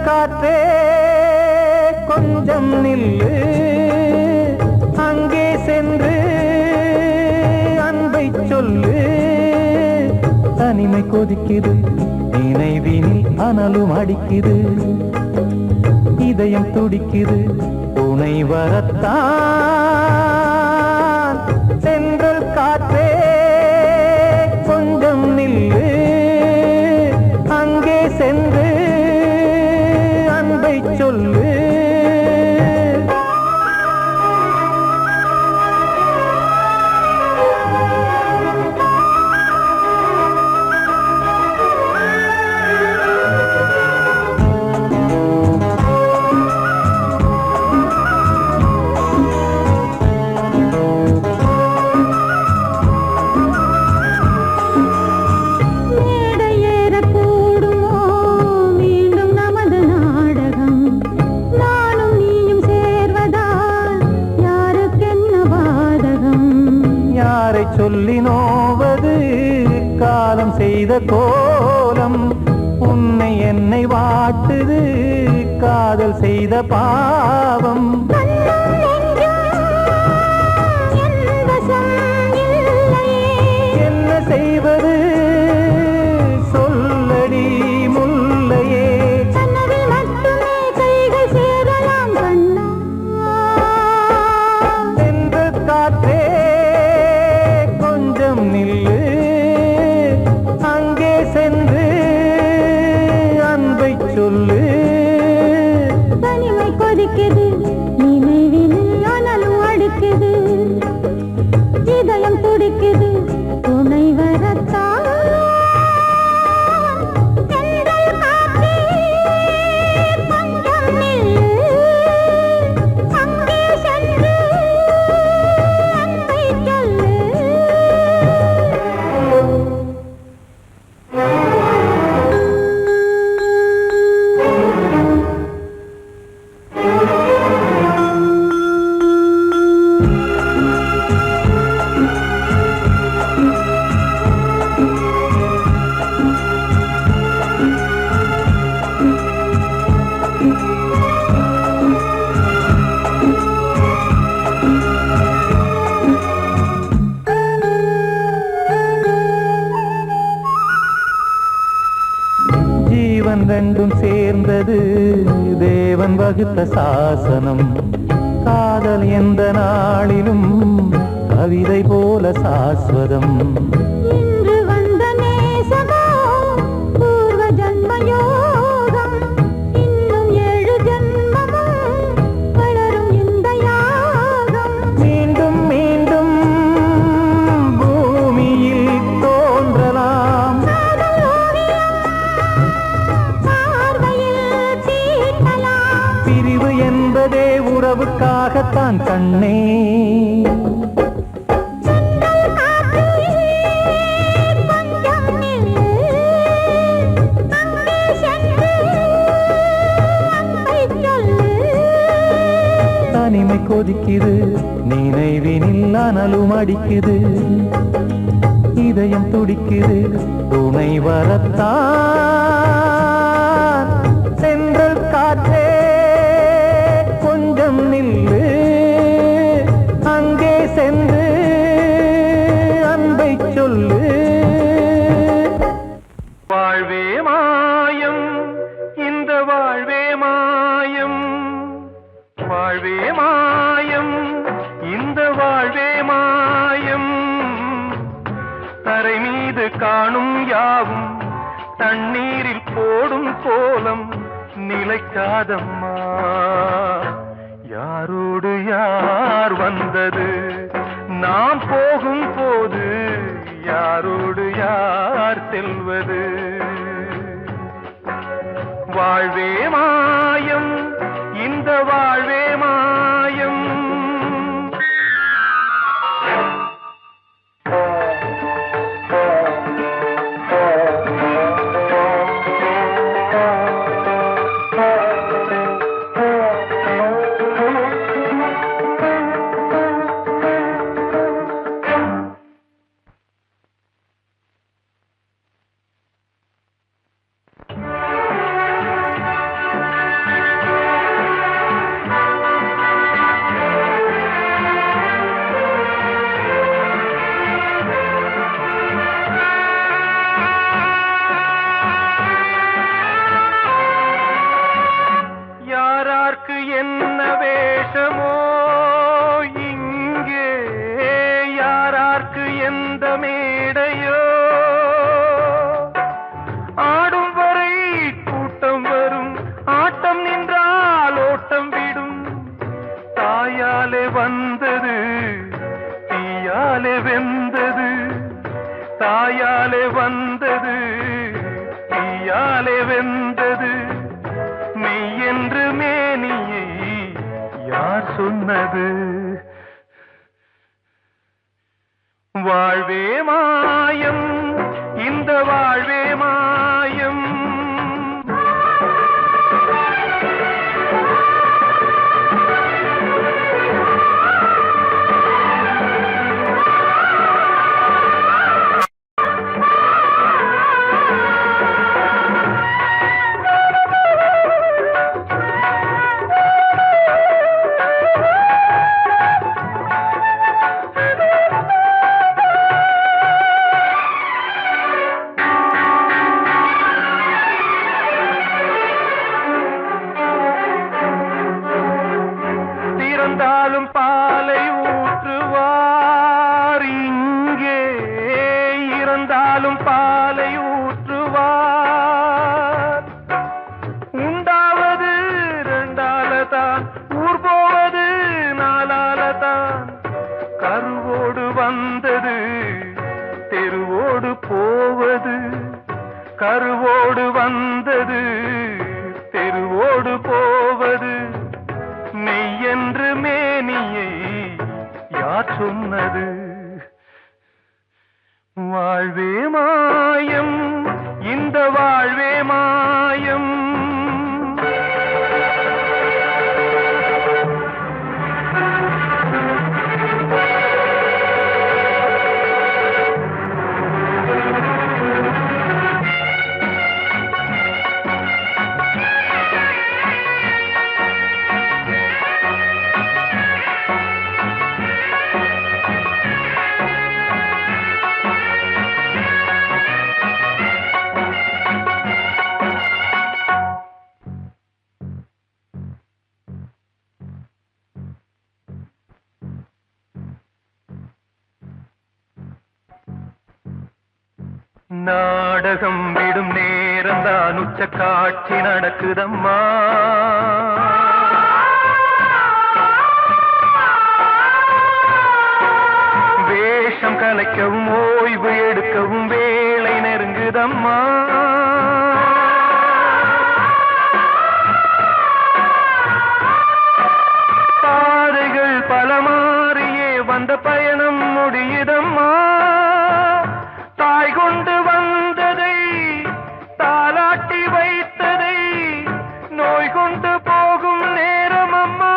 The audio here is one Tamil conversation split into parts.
காற்றே கொஞ்சம் நில்லு, அங்கே சென்று அன்பை சொல்லு. தனிமை கொதிக்குது, நினைவினில் அனலும் அடிக்குது, இதயம் துடிக்குது, துணை வரத்தான். சென்றல் காற்றே கொஞ்சம் நில்லு, அங்கே சென்று சொல்லு. சொல்லி நோவது காலம் செய்த கோலம், உன்னை என்னை வாட்டுது காதல் செய்த பாவம். என்ன செய்வது சொல்லடி முல்லையே, சென்ற காற்றே நில்லு, அங்கே சென்று அன்பை சொல்லு. தனிமை கொதிக்குது, நினைவினில் அனலும் அடிக்குது, இதயம் துடிக்குது, துணை வரத்தான். ரெண்டும் சேர்ந்தது தேவன் வகுத்த சாசனம். காதல் எந்த நாளிலும் கவிதை போல சாஸ்வதம். இன்று வந்த நேசமோ பூர்வ ஜன்ம யோகம், இன்னும் 7 ஜன்மமும் வளரும் இந்த யாகம். மீண்டும் மீண்டும் பூமியில் தோன்றலாம், பிரிவு என்பதே உறவுக்காகத்தான் கண்ணே. தனிமை கொதிக்குது, நினைவினில் அனலும் அடிக்குது, இதயம் துடிக்குது, துணை வரத்தான். சென்றல் காற்றே கொஞ்சம் நில்லு, அங்கே சென்று அன்பை சொல்லு. வாழ்வே மாயம், இந்த வாழ்வே மாயம், வாழ்வே மாயம், இந்த வாழ்வே மாயம். தரை மீது காணும் யாவும் தண்ணீரில் போடும் கோலம் நிலைக்காதம்மா. யாரோ யார் வந்தது? நாம் போகும் போது யாரோடு யார் செல்வது? வாழ்வே மாயம், இந்த வாழ்வே மாயம். என்ன வேஷமோ இங்கே, யாரார்க்கு எந்த மேடையோ, ஆடும் வரை கூட்டம் வரும், ஆட்டம் நின்றால் ஓட்டம் விடும். தாயாலே வந்தது தீயாலே வெந்தது, தாயாலே வந்தது தீயாலே வெந்தது. மெய் என்று மேனியை யார் சொன்னது? வாழ்வே மாயம், இந்த வாழ்வே மாயம். இறந்தாலும் பாலை ஊற்றுவார் இங்கே, இறந்தாலும் பாலை ஊற்றுவார். உண்டாவது ரெண்டாலதான், ஊர் போவது நாலாலதான். கருவோடு வந்தது தெருவோடு போவது, கருவோடு வந்தது தெருவோடு போவது. மெய் என்று மேனியை யார் சொன்னது? வாழ்வே மாயம், இந்த வாழ்வே மாயம். நாடகம் விடும் நேரம்தான் உச்ச காட்சி நடக்குதம்மா. வேஷம் கலைக்கவும் ஓய்வு எடுக்கவும் வேளை நெருங்குதம்மா. பாதைகள் பல மாறியே வந்த பயணம் முடியுதம்மா. தாய் கொண்டு வந்ததை தாலாட்டி வைத்ததை நோய் கொண்டு போகும் நேரம் அம்மா.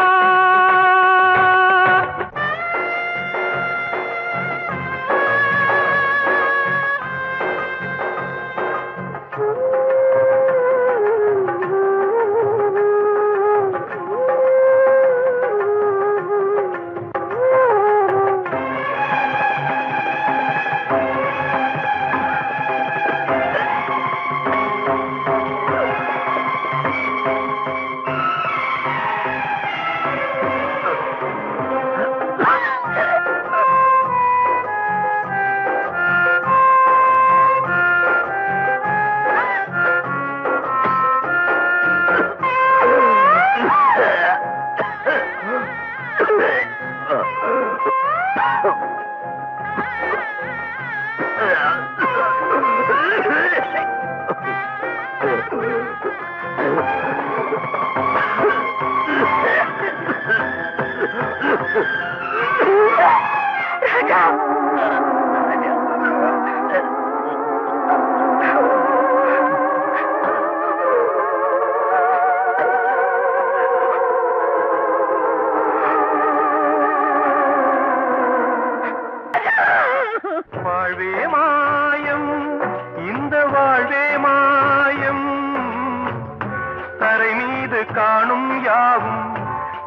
மீது காணும் யாவும்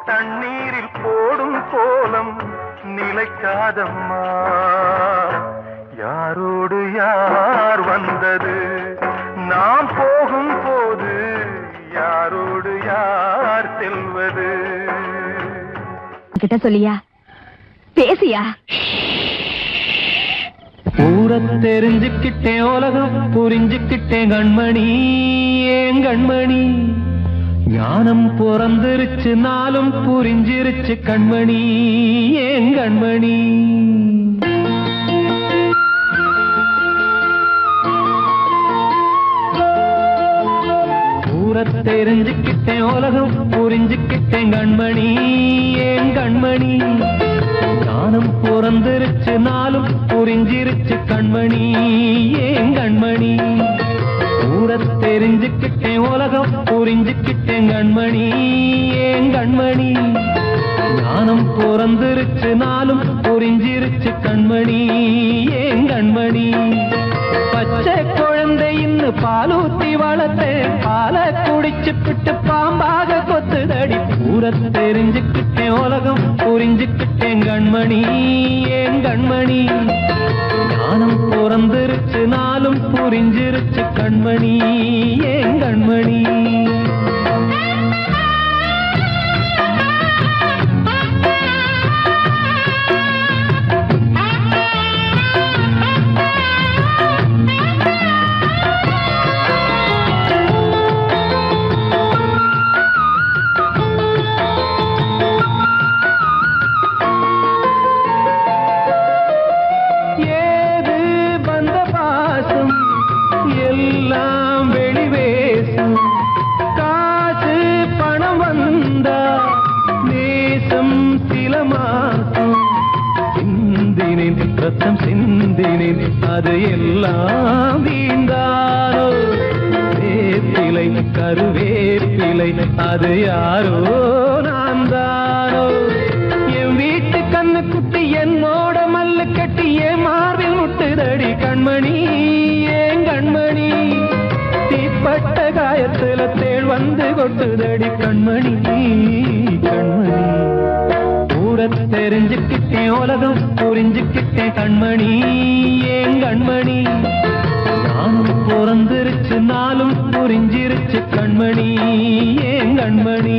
தண்ணீரில் போடும் கோலம் நிலைக்காதம்மா. யாரோடு யார் வந்தது நாம் போகும் போது, யாரோடு யார் செல்வது? கிட்ட சொல்லியா, பேசியா? ஊரை தெரிஞ்சுக்கிட்டேன், உலகம் புரிஞ்சுக்கிட்டேன் கண்மணி, ஏன் கண்மணி. ஞானம் பிறந்திருச்சு, நாளும் புரிஞ்சிருச்சு கண்மணி, ஏன் கண்மணி. ஊரை தெரிஞ்சுக்கிட்டேன், உலகம் புரிஞ்சுக்கிட்டேன் கண்மணி, ஏன் கண்மணி. ஞானம் பிறந்திருச்சு, நாளும் புரிஞ்சிருச்சு கண்மணி, ஏன் கண்மணி. ஊரை தெரிஞ்சுக்கிட்டேன், உலகம் புரிஞ்சுக்கிட்டேன் கண்மணி, ஏன் கண்மணி. ஞானம் பிறந்திருச்சு, நாளும் புரிஞ்சிருச்சு கண்மணி, ஏன் கண்மணி. பச்சை குழந்தையின்னு பாலூத்தி வளர்த்தேன், பாலை குடிச்சு பிட்டு பாம்பாக கொத்துதடி. ஊரை தெரிஞ்சுக்கிட்டேன், உலகம் புரிஞ்சுக்கிட்டேன் கண்மணி, ஏன் கண்மணி. ஞானம் பிறந்திருச்சு, நாளும் புரிஞ்சிருச்சு கண்மணி, ஏன் கண்மணி. ரத்தம் சிந்தினேன், அது எல்லாம் வீந்தாரோ. வேப்பிலை கருவேப்பிலை, அது யாரோ நான் தானோ. என் வீட்டு கண்ணு குட்டி என்னோட மல்லு கட்டி என் மார்பில் முட்டுதடி கண்மணி, ஏன் கண்மணி. தீப்பட்ட காயத்துல தேள் வந்து கொட்டுதடி கண்மணி, கண்மணி. ஊரை தெரிஞ்சுக்கிட்டேன், உலகம் புரிஞ்சுக்கிட்டேன் கண்மணி, ஏன் கண்மணி. ஞானம் பிறந்திருச்சு, நாளும் புரிஞ்சிருச்சு கண்மணி, ஏன் கண்மணி.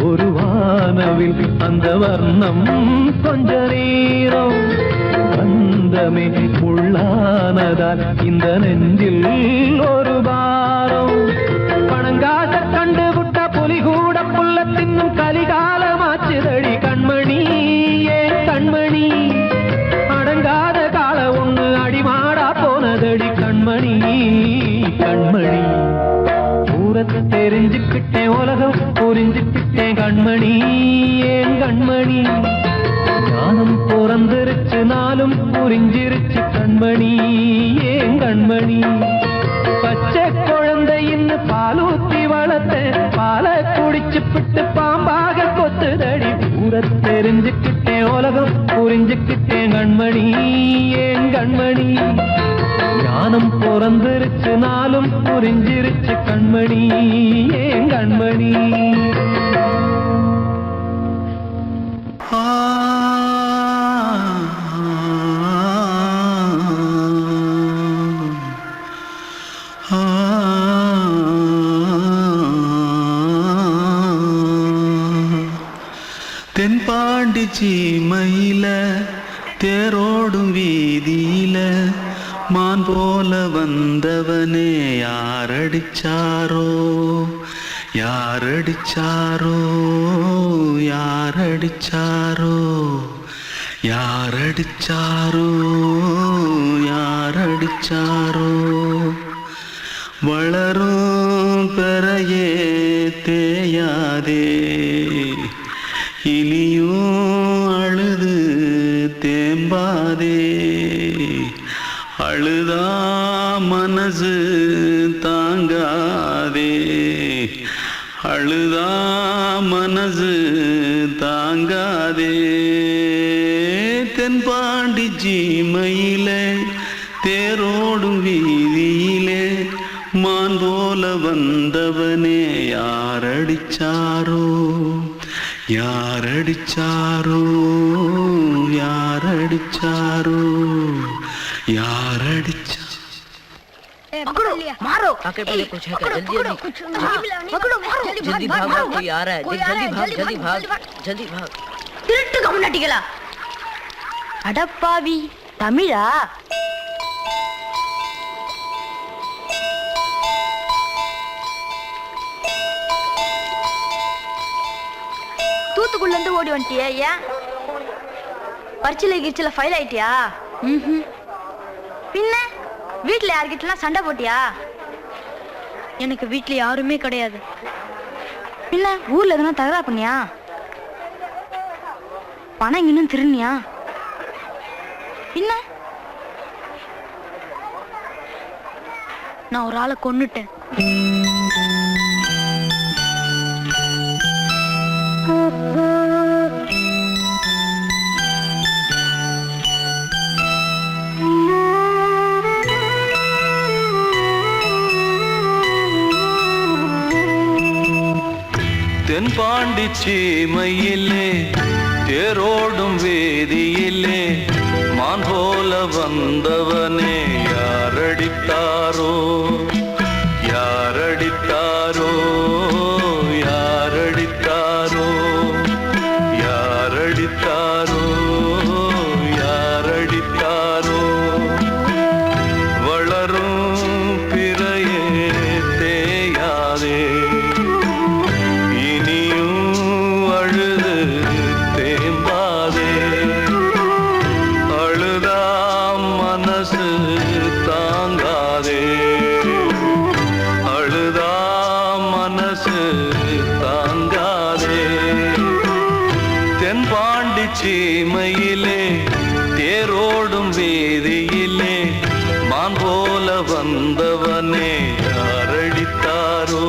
ஒரு வானவில் அந்த வர்ணம் கொஞ்ச நேரம் வந்தமே உள்ளானதால் இந்த நெஞ்சில் ஒரு பாரம். பணங்காச கண்டு விட்ட புலி கூட புல்ல தின்னும் கலிகாலமாச்சுதடி கண்மணி, ஏன் கண்மணி. அடங்காத கால ஒண்ணு அடிமாடா போனதடி கண்மணி, கண்மணி. ஊரை தெரிஞ்சுக்கிட்டேன், உலகம் புரிஞ்சுக்கிட்டேன் கண்மணி, ஏன் கண்மணி. ஞானம் பிறந்திருச்சு, நாளும் புரிஞ்சிருச்சு கண்மணி, ஏன் கண்மணி. பச்சை குழந்தையின்னு பாலூத்தி வளர்த்தேன், பாலை குடிச்சு பிட்டு பாம்பாக கொத்துதடி. ஊரை தெரிஞ்சுக்கிட்டேன், உலகம் புரிஞ்சுக்கிட்டேன் கண்மணி, ஏன் கண்மணி. ஞானம் பிறந்திருச்சு, நாளும் புரிஞ்சிருச்சு கண்மணி, ஏன் கண்மணி. தென்பாண்டி சீமையில தேரோடும் வீதியில மான் போல வந்தவனே யாரடிச்சாரோ, யாரடிச்சாரோ, யாரடிச்சாரோ, யாரடிச்சாரோ, யாரடி யாரடிச்சாரோ வளரும் பெறையே தேயாதே இனியும் அழுது தேம்பாதே அழுதா மனசு தாங்காதே அழுதா மனசு தாங்காதே தென்பாண்டி சீமையிலே தேரோடும் வீதியிலே மான் போல வந்தவனே யாரடிச்சாரோ யாரடிச்சாரோ யாரடிச்சாரோ யாரடிச்சா पकड़ो मारो आके पहले कुछ है क्या जल्दी पकड़ो मारो जल्दी भाग भाग कोई आ रहा है जल्दी भाग திருட்டு கம்முனாட்டிகளா அடப்பாவி தமிழா தூத்துக்குள்ள இருந்து ஓடி வந்துட்டியா ஏன் பரிச்சையில கிரிச்சில ஃபைல் ஆயிட்டியா பின்ன வீட்டுல யார்கிட்டலாம் சண்டை போட்டியா எனக்கு வீட்டுல யாருமே கிடையாது பின்ன ஊர்ல எதுனா தகராறு பண்ணியா பணம் இன்னும் திருநியா பின்ன நான் ஒரு ஆளை கொன்னுட்டேன் தென்பாண்டி சீமையிலே தேரோடும் வேதியிலே மான் போல வந்தவனே யாரடித்தாரோ யாரடித்தாரோ யாரடித்தாரோ யாரடித்தாரோ யாரடித்தாரோ வளரும் பிறையே தேயாதே சீமையிலே தேரோடும் வேதியிலே மான் போல வந்தவனே யாரடித்தாரோ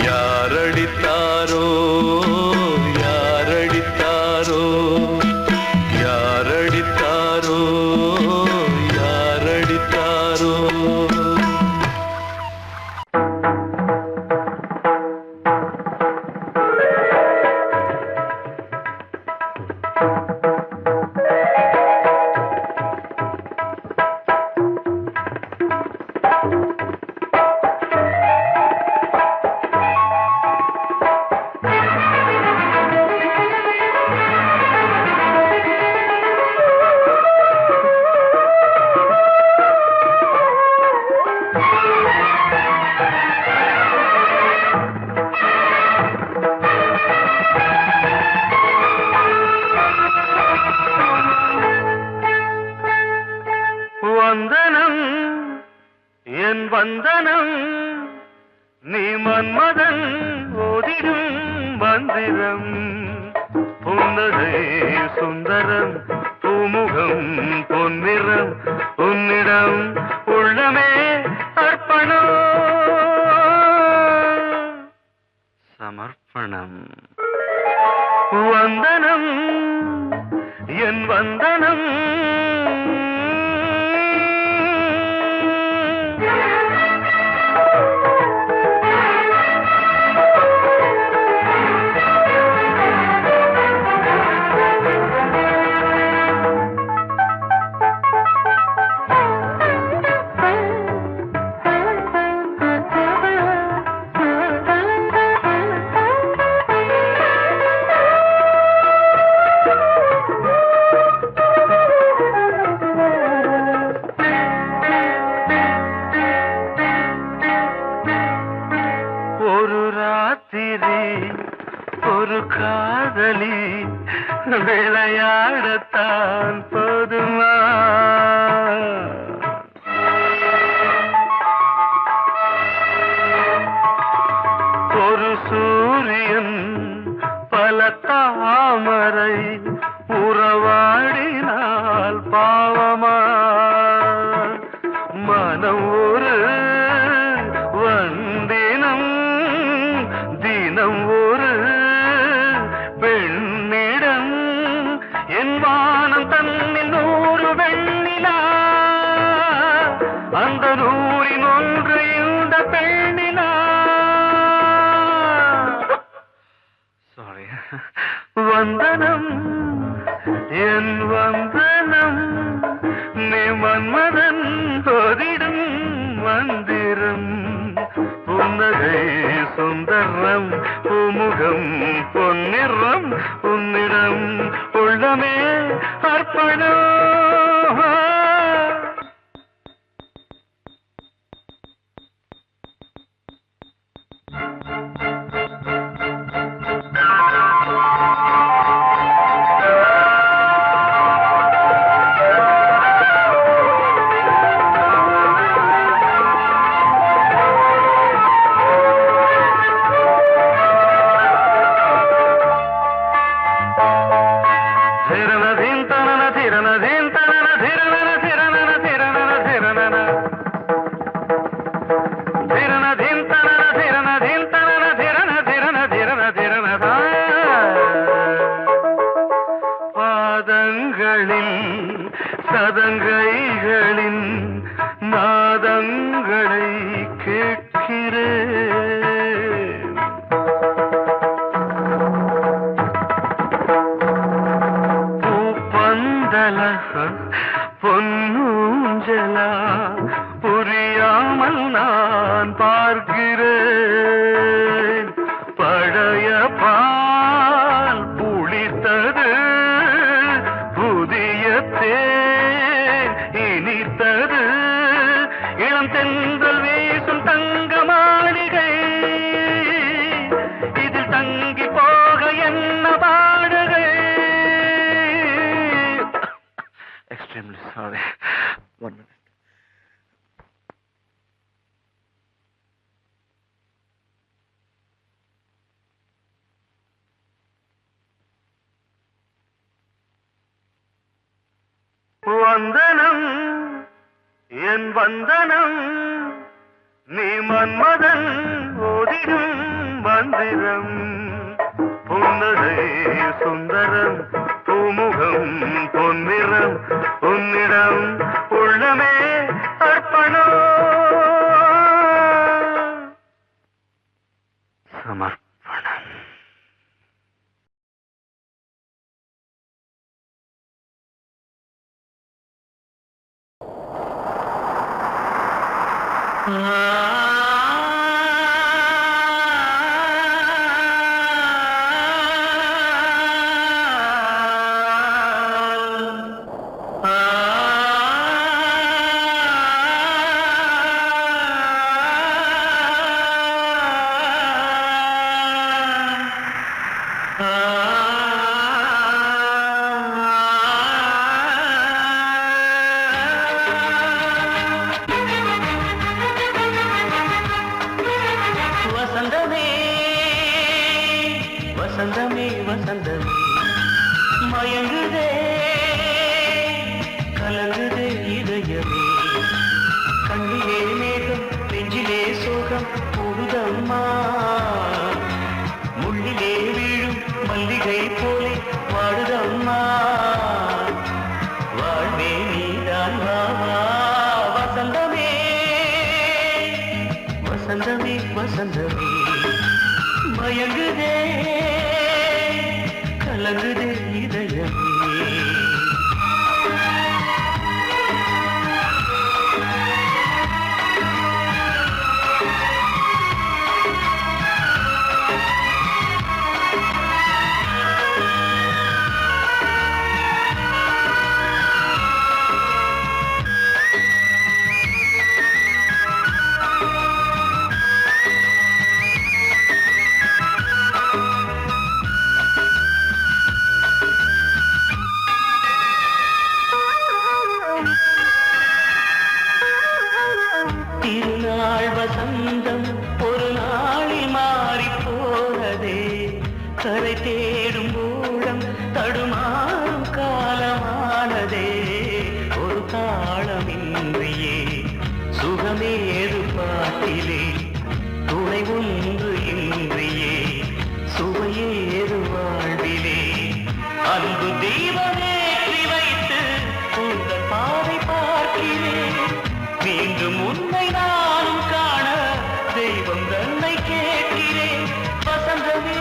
யாரடித்தாரோ யாரடித்தாரோ யாரடித்தாரோ யாரடித்தாரோ வந்தனம் என் வந்தனம் நீ மன்மதன் ஓதிடும் மந்திரம் புன்னகை சுந்தரம் பூமுகம் பொன்னிறம் உன்னிடம் உள்ளமே அர்ப்பணம் சமர்ப்பணம் வந்தனம் என் வந்தனம் மனம் ஒரு வந்தினம் தினம் ஒரு பெண்ணிடம் என் வானம் தன்னில் 100 வெண்ணிலா அந்த 100இன் ஒன்று இந்த பெண்ணிலா சாரி வந்தனம் என் வந்தனம் நீ மன்மதன் போதிடும் மந்திரம் புன்னகை சுந்தரம் பூமுகம் பொன்னிறம் உன்னிடம் உள்ளமே அர்ப்பணம் சதங்கைகளின் நாதங்களை கேட்கிறேன் பூப்பந்தல பொன்னூஞ்சலா புரியாமல் நான் பார்க்கிறேன் பழைய பால் புளித்தது புதிய தேன் இனித்தது இளம் தென்றல் வீசும் தங்க மாளிகை இதில் தங்கி போக என்ன பாடுகை எக்ஸ்ட்ரீம்லி சாரி 1 minute வந்தனம் என் வந்தனம் நீ மன்மதன் ஓதிடும் மந்திரம் புன்னகை சுந்தரம் பூமுகம் பொன்னிறம் உன்னிடம் உள்ளமே அர்ப்பணம் சமர்ப்பணம் வசந்தமே வசந்தமே வசந்தமே மயங்குதே கலங்குதே இதயமே கண்ணிலே மேகம் நெஞ்சிலே சோகம் கூடுதம்மா முள்ளிலே வீழும் மல்லிகை போலே வாடுதம்மா வாழ்வே நீதான் வாவா வசந்தமே வசந்தமே வசந்தமே மயங்குதே கலங்குதே இதயமே திருநாள் வசந்தம் ஒரு நாளில் மாறி போனதே கரை தேடும் ஊழம் தடுமாறும் காலமானதே ஒரு தாளமின்றியே வீட்டிலே துணை ஒன்று இன்றியே சுவையேறு வாழ்விலே அன்பு தீபமேற்றி வைத்து உங்கள் பாதை பார்க்கிறேன் மீண்டும் உன்னை நானும் காண தெய்வம் தன்னை கேட்கிறேன் வசந்தமே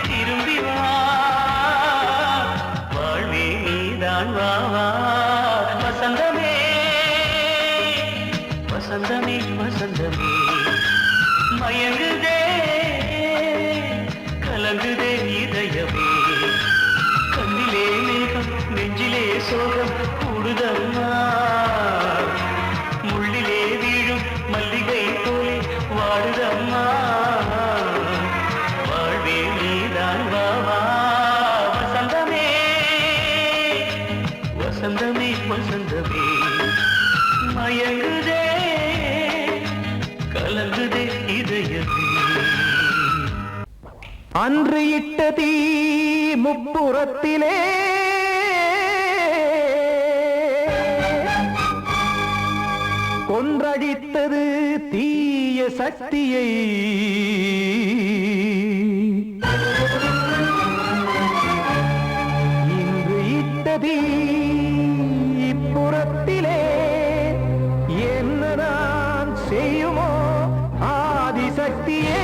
திரும்பி வா வாழ்வே நீதான் வா வா வசந்தமே வசந்தமே வசந்தமே மயங்குதே கலங்குதே இதயமே கண்ணிலே மேகம் நெஞ்சிலே சோகம் கூடுதம்மா முள்ளிலே வீழும் மல்லிகை போலே வாடுதம்மா வாழ்வே நீதான் வா வா வசந்தமே வசந்தமே வசந்தமே மயங்குதே கலங்குதே இதயமே அன்று இட்ட தீ முப்புறத்திலே கொன்றடித்தது தீய சக்தியை இன்று இட்ட தீ இப்புறத்திலே என்னதான் செய்யுமோ ஆதிசக்தியே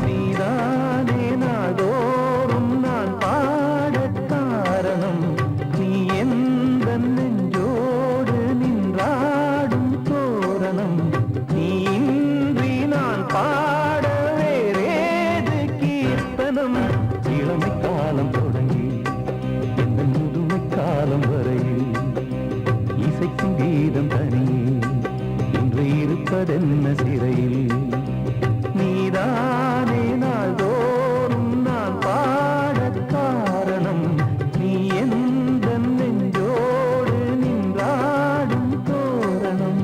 நீதானே நாள்தோறும் நான் பாடக் காரணம் நீ எந்த நெஞ்சோடு நின்றாடும் தோரணம் நீ இன்றி நான் பாட வேறேது கீர்த்தனம் இளமை காலம் தொடங்கி எந்த முதுமை காலம் வரையில் இசைக்கும் கீதம் தனியே இன்று இருப்பதென்ன சிறையில் நீதானே நாள்தோறும் நான் பாடக் காரணம் நீ எந்த நெஞ்சோடு நின்றாடும் தோரணம்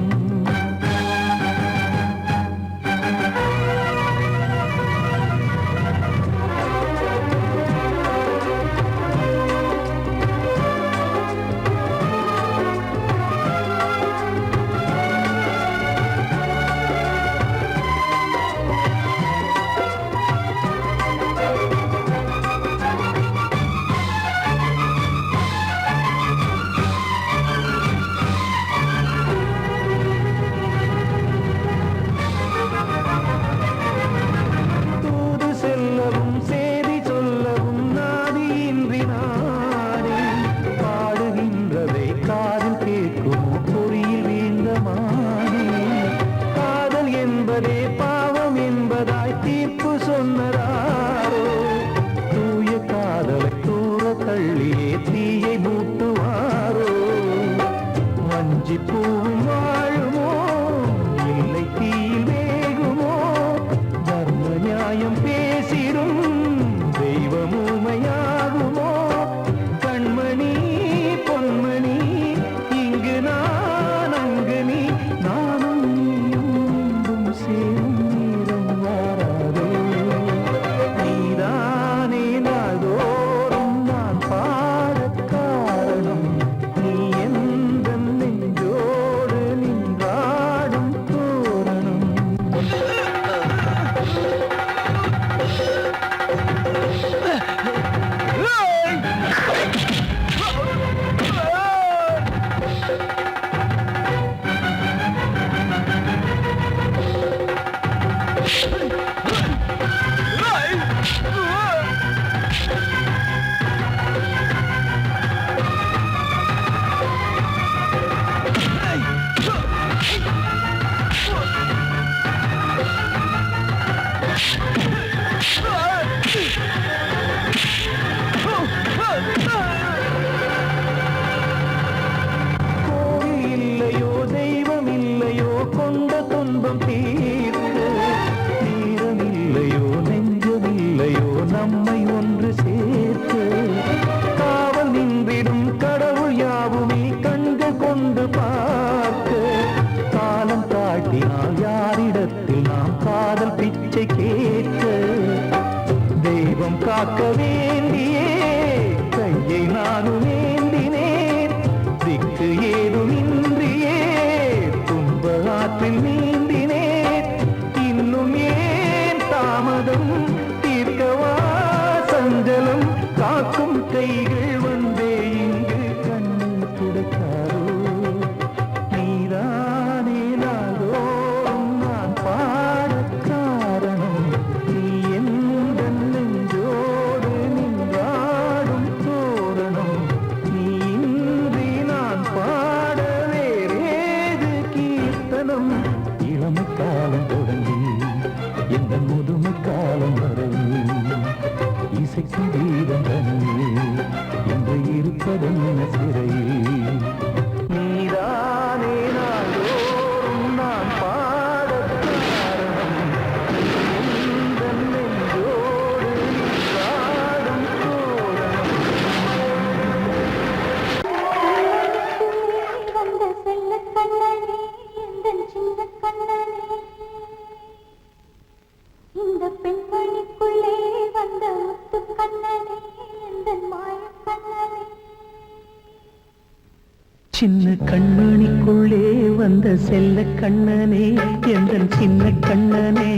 தூது செல்லவும் சேதி சொல்லவும் நாதியின்றி நானே பாடுகின்றதை காதில் கேட்குமோ பொறியில் வீழ்ந்த மானே காதல் என்பதே பாவம் என்பதாய் தீர்ப்பு சொன்னதாரோ தூய காதலை தூர தள்ளியே தீயை மூட்டுவாரோ வஞ்சி பூவும் வாழுமோ இல்லை தீயில் வேகுமோ தர்ம நியாயம் பேசிடும் தெய்வமுமையாகுமோ கண்மணி பொன்மணி இங்கு நான் அங்கு நீ நானும் நீயும் மீண்டும் சேரும் நேரம் வாராதே நீதானே நாள்தோறும் நான் பாடக் காரணம் நீ எந்த நெஞ்சோடு நின்றாடும் தோரணம் கோவில் இல்லையோ தெய்வம் இல்லையோ கொண்ட துன்பம் தீர்க்க நேரம் இல்லையோ நெஞ்சம் இல்லையோ நம்மை ஒன்று சேர்க்க காவல் நின்றிடும் கடவுள் யாவுமே கண்கள் கொண்டு பார்க்க காலம் காட்டினால் யாரிடத்தில் நாம் காதல் பிச்சை கேட்க தெய்வம் காக்க வேண்டியே கையை நானும் ஏந்தினேன் திக்கு ஏதுமின்றியே இசைக்கும் தீபம் தனியே இன்று இருப்பதென்ன சிறையில் நீதானே நாள்தோறும் நான் பாடக் காரணம் உந்தன் நெஞ்சோடு நீ பாடும் தோரணம் வந்த செல்ல கண்ணனே எந்தன் சின்ன கண்ணனே இந்த பெண்மணிக்குள்ளே வந்த முத்து கண்ணனே எந்தன் மாய கண்ணனே சின்ன கண்மணிக்குள்ளே வந்த செல்ல கண்ணனே எந்தன் சின்ன கண்ணனே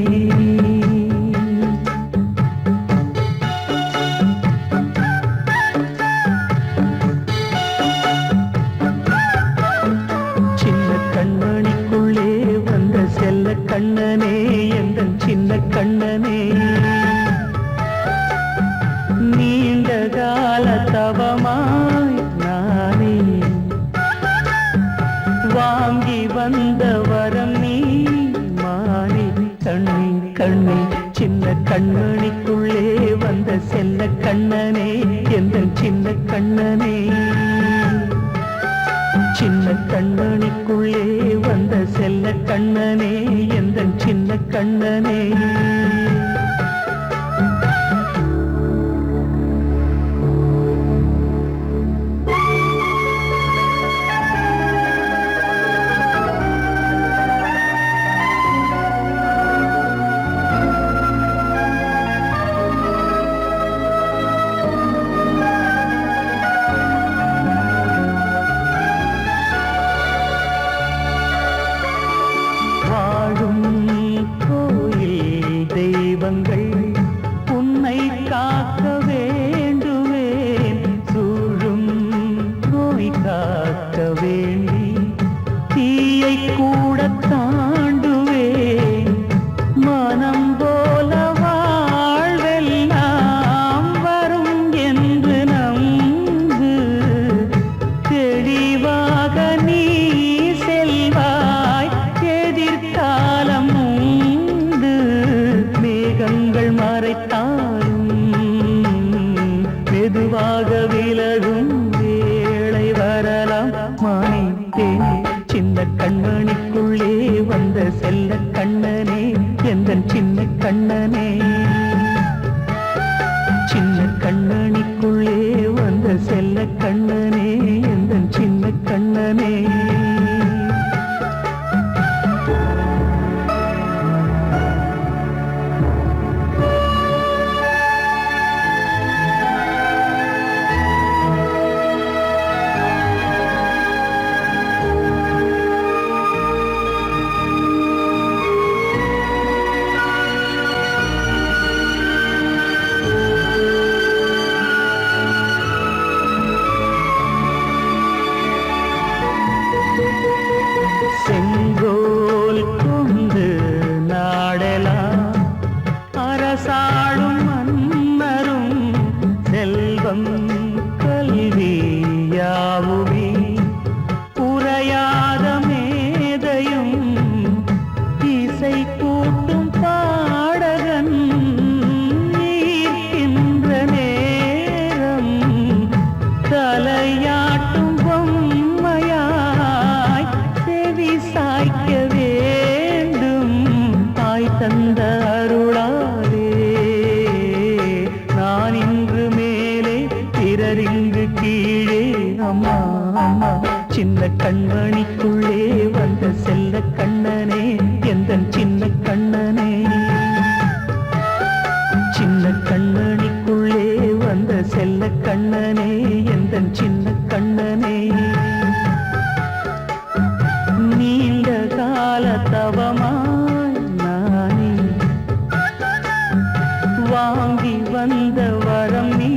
சின்ன கண்மணிக்குள்ளே வந்த செல்ல கண்ணனே எந்தன் சின்ன கண்ணனே நீண்ட கால தவமாய் நானே வாங்கி வந்த வரம் நீ மாறி கண்ணி கண்ணி சின்ன கண்மணிக்குள்ளே வந்த செல்ல கண்ணனே எந்தன் சின்ன கண்ணனே சின்ன கண்மணிக்குள்ளே வந்த செல்ல கண்ணனே எந்தன் சின்ன கண்ணனே வாழும் கோயில் தெய்வங்கள் உன்னை காக்க வேண்டுவேன் சூழும் நோய் காக்க வேண்டி தீயை கூட தாண்டுவேன் மனம் போல வாழ்வெல்லாம் வரும் என்று நம்பு தெளிவாக நீ செல்வாய் எதிர்காலம் உண்டு மேகங்கள் மறைத்தாலும் மெதுவாக விலகும் வேளை வரலாம் மானே தேனே சின்ன கண்மணிக்குள்ளே வந்த செல்ல கண்ணனே எந்தன் சின்ன கண்ணனே சின்ன கண்ணனிக்குள்ளே வந்த செல்ல கண்ணனே எந்தன் சின்ன கண்ணனே செங்கோல் கொண்டு நாடலாம் அரசாளும் மன்னரும் செல்வம் கல்வி யாவுமே உரையாத மேதையும் இசை கூட்டும் பாடகன் ஈர்க்கின்ற நேரம் தலையாட்டும் பொம்மையாய் செவி சாய்க்க வேண்டும் தாய் தந்த அருளாலே நான் இன்று மேலே பிறரிங்கு கீழே அம்மா அம்மா சின்ன கண்மணிக்குள்ளே வந்த செல்ல கண்ணனே எந்தன் சின்ன கண்ணனே சின்ன கண்ணனிக்குள்ளே வந்த செல்ல கண்ணனே எந்தன் சின்ன கண்ணனே நீண்ட கால தவமாய் நானே வாங்கி வந்த வரம் நீ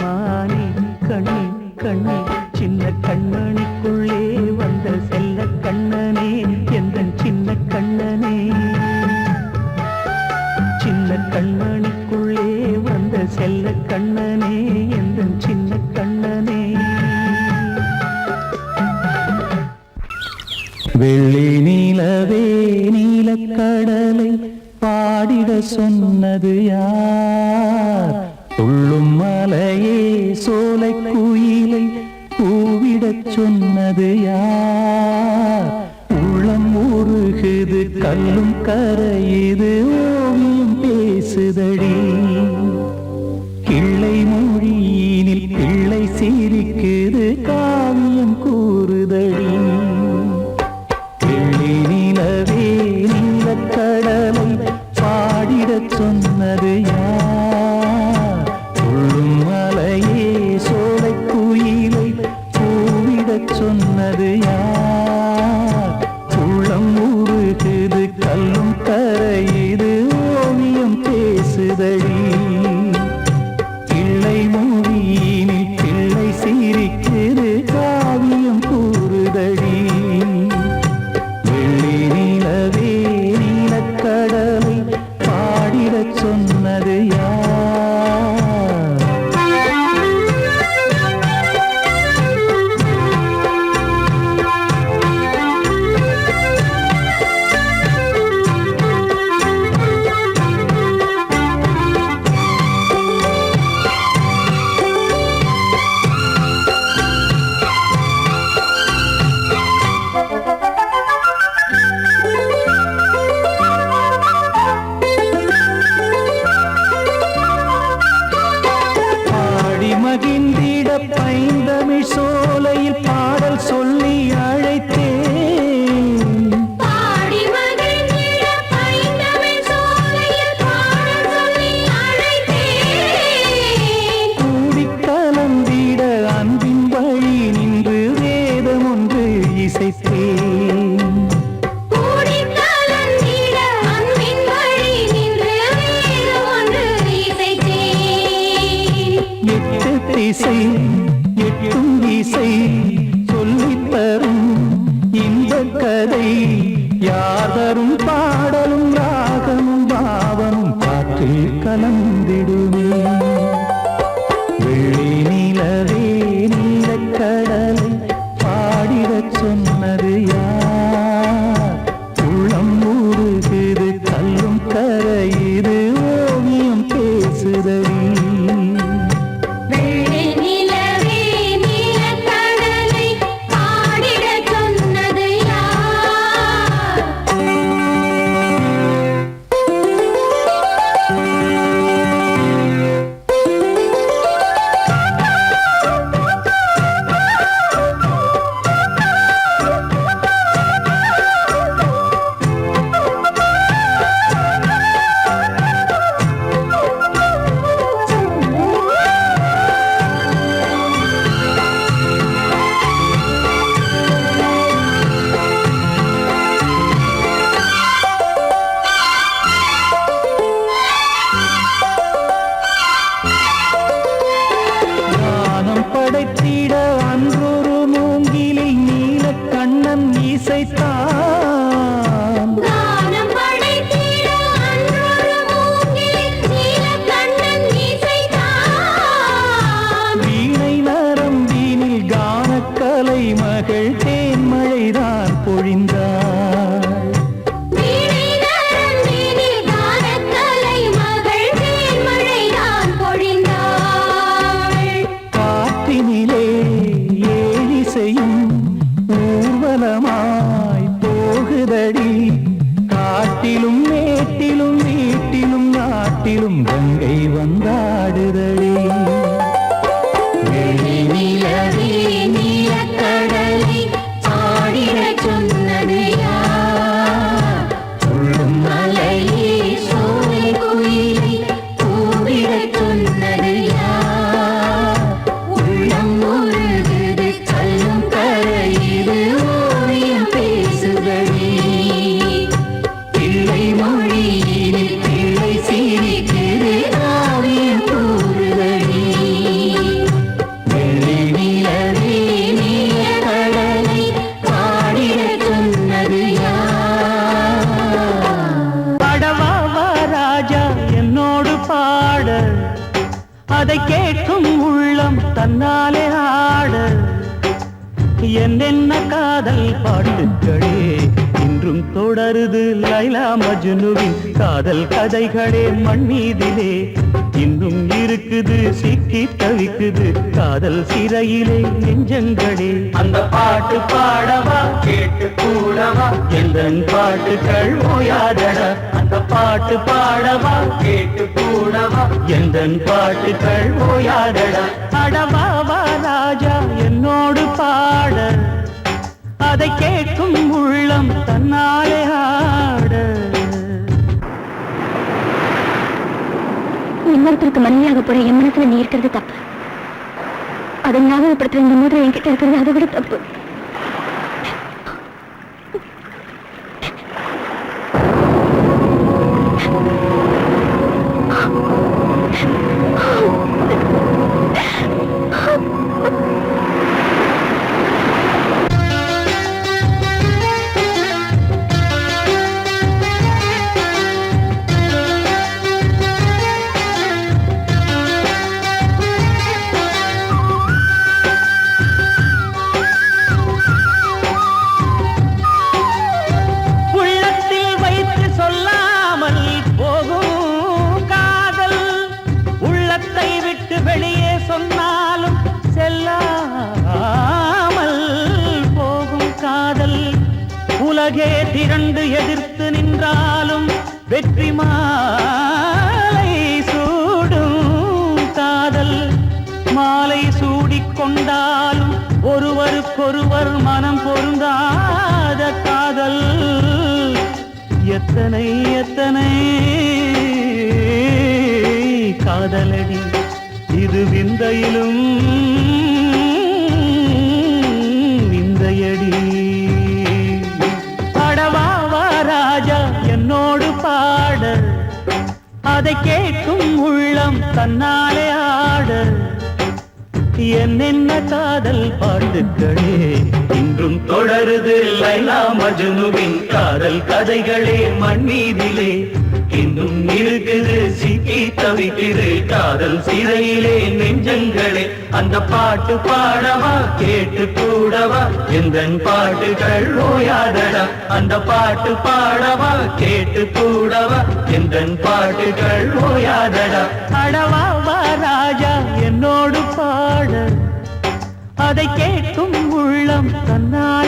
மானே கண்ணி கண்ணி சின்ன கண்ணனிக்குள்ளே வந்த செல்ல கண்ணனே எந்தன் சின்ன கண்ணனே சின்ன கண்ணனிக்குள்ளே வந்த செல்ல கண்ணனே எந்தன் சின்ன கண்ணனே வெள்ளி நீலவே நீலக்கடலை பாடிட சொன்னது யார் துள்ளும் மலையே சோலை குயிலை பூவிடச் சொன்னது யார்? உள்ளம் உருகுது கல்லும் கரையுது ஓவியம் பேசுதடி. கிள்ளை மொழியினில் பிள்ளை சிரிக்குது காவியம் கூறுதடி. வெள்ளி நிலவே நீலக்கடலை பாடிடச் சொன்னது யார்? துள்ளும் மலையே சோலை குயிலை பூவிடச் சொன்னது யார்? உள்ளம் உருகுது கல்லும் கரையுது ஓவியம் பேசுதடி. பிள்ளை மொழியினில் பிள்ளை சிரிக்குது காவியம் கூறுதடி. வெள்ளி நிலவே நீலக்கடலை பாடிடச் சொன்னது யார்? மகிழ்ந்திட பைந்தமிழ் சோலையில் பாடல் சொல்லி அழைத்தேன். பாடி மகிழ்ந்திட பைந்தமிழ் சோலையில் பாடல் சொல்லி அழைத்தேன். கூடிக் கலந்திட அன்பின் வழி நின்று வேதம் ஒன்று இசைத்தேன். கூடிக் கலந்திட அன்பின் வழி நின்று வேதம் ஒன்று இசைத்தேன். எட்டு திசை எட்டும் இசை சொல்லித் தரும் இந்த கதை யார் தரும் பாடலும் ராகமும் பாவமும் காற்றில் கலந்திடுமே. வெள்ளி நிலவே நீலக்கடலை பாடிடச் சொன்னது யார்? உள்ளம் ஊறுகுது கல்லும் கரையுது ஓவியம் பேசுதடி. வெள்ளி நிலவே நீலக்கடலை பாடிடச் சொன்னது யார்? ஞானம் படைத்திட அன்றொரு மூங்கிலில் நீலக்கண்ணன் இசைத்தான். கானம் படைத்திட அன்றொரு மூங்கிலில் நீலக்கண்ணன் இசைத்தான். வீணை நரம்பினில் கானக்கலை மகள் தேன்மழைதான் பொழிந்தாள். வீணை நரம்பினில் கானக்கலை மகள் தேன்மழைதான் பொழிந்தாள். காற்றினிலே ஏழிசையும் ஊர்வலமாய் போகுதடி. காட்டிலும் மேட்டிலும் வீட்டிலும் நாட்டிலும் கங்கை வந்தாடுதடி. வெள்ளி நிலவே நீலக்கடலை பாடிடச் சொன்னது யார்? துள்ளும் மலையே சோலை குயிலை பூவிடச் சொன்னது யார்? உள்ளம் உருகுது கல்லும் கரையுது ஓவியம் பேசுதடி. பிள்ளை மொழியினில் பிள்ளை சிரிக்குது காவியம் கூறுதடி. வெள்ளி நிலவே நீலக்கடலை பாடிடச் சொன்னது யார்? படவா ராஜா என்னோடு பாட, அதை கேட்கும் உள்ளம் தன்னாலே ஆட. என்னென்ன காதல் பாட்டுகளே இன்றும் தொடருது லைலா மஜ்னுவின் காதல் கதைகளே மண் மீதிலே. இன்னும் இருக்குது சிக்கி தவிக்குது காதல் சிறையிலே நெஞ்சங்களே. அந்த பாட்டு பாடவா கேட்டு கூடவா எந்தன் பாட்டுகள் ஓயாதடா. அந்த பாட்டு பாடவா கேட்டு கூடவா எந்தன் பாட்டுகள் ஓயாதடா. அடவாவா ராஜா என்னோடு பாட அதை கேட்கும் உள்ளம் தன்னாலே ஆட. இன்னொருத்தருக்கு மனைவியாக போற என் மனசுல நீ இருக்கிறது தப்பு. அதை ஞாபகப்படுத்துற இந்த மாதிரி என்கிட்ட இருக்கிறது அதை விட தப்பு. வெளியே சொன்னாலும் செல்லாமல் போகும் காதல். உலகே திரண்டு எதிர்த்து நின்றாலும் வெற்றி மாலை சூடும் காதல். மாலை சூடிக்கொண்டாலும் ஒருவருக்கொருவர் மனம் பொருந்தாத காதல். எத்தனை எத்தனை காதலடி இது விந்தையிலும் விந்தையடி. பாடவாவா ராஜா என்னோடு பாட அதை கேட்கும் உள்ளம் தன்னாலே ஆட. என்னென்ன காதல் பாட்டுக்களே இன்றும் தொடருது லைலா மஜ்னுவின் காதல் கதைகளே மண் மீதிலே. இன்னும் இருக்குது சிக்கி தவிக்குது காதல் சிறையிலே நெஞ்சங்களே. அந்த பாட்டு பாடவா கேட்டு கூடவா எந்தன் பாட்டுகள் ஓயாதடா. அந்த பாட்டு பாடவா கேட்டு கூடவா எந்தன் பாட்டுகள் ஓயாதடா. அடவாவா ராஜா என்னோடு பாட அதை கேட்கும் உள்ளம் தன்னால்